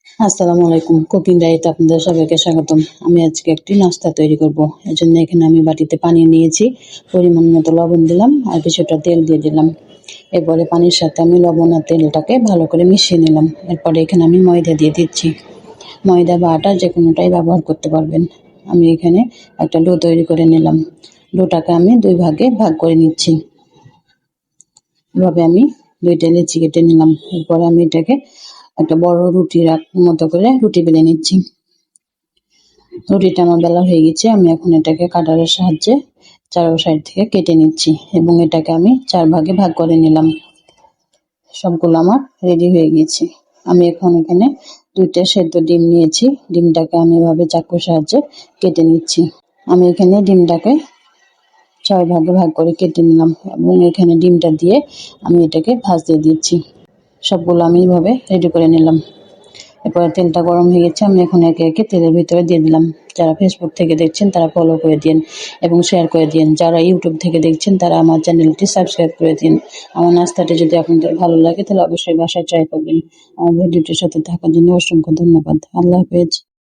আসসালামু আলাইকুম। কুকিং ডায়েরিতে আপনাদের সবাইকে স্বাগতম। আমি আজকে একটি নাস্তা তৈরি করব। এজন্য এখানে আমি বাটিতে পানি নিয়েছি, পরিমাণ মতো লবণ দিলাম আর কিছুটা তেল দিয়ে দিলাম। এরপরে পানির সাথে আমি লবণ আর তেলটাকে ভালো করে মিশিয়ে নিলাম। এরপরে এখানে আমি ময়দা দিয়ে দিচ্ছি। ময়দা বা আটা যে কোনোটাই ব্যবহার করতে পারবেন। আমি এখানে একটা ডো তৈরি করে নিলাম। ডোটাকে আমি দুই ভাগে ভাগ করে নিচ্ছি। এভাবে আমি দুইটা লেচি কেটে নিলাম। এরপরে আমি এটাকে একটা বড় রুটির মতো করে রুটি বেলে নিচ্ছি। রুটিটা আমার বেলা হয়ে গেছে। আমি এখন এটাকে কাটারের সাহায্যে চারো সাইড থেকে কেটে নিচ্ছি এবং এটাকে আমি 4 ভাগে ভাগ করে নিলাম। সবগুলো আমার রেডি হয়ে গিয়েছে। আমি এখন এখানে 2টা সেদ্ধ ডিম নিয়েছি। ডিমটাকে আমি এভাবে চাকুর সাহায্যে কেটে নিচ্ছি। আমি এখানে ডিমটাকে 4 ভাগে ভাগ করে কেটে নিলাম এবং এখানে ডিমটা দিয়ে আমি এটাকে ভাজতে দিচ্ছি। সবগুলো আমি এভাবে রেডি করে নিলাম। এরপরে তেলটা গরম হয়ে গেছে। আমি এখন একে একে তেলের ভিতরে দিয়ে দিলাম। যারা ফেসবুক থেকে দেখছেন তারা ফলো করে দিন এবং শেয়ার করে দিন। যারা ইউটিউব থেকে দেখছেন তারা আমার চ্যানেলটি সাবস্ক্রাইব করে দিন। আমার নাস্তাটি যদি আপনাদের ভালো লাগে তাহলে অবশ্যই বাসায় ট্রাই করবেন। আমার ভিডিওটির সাথে থাকার জন্য অসংখ্য ধন্যবাদ। আল্লাহ হাফেজ।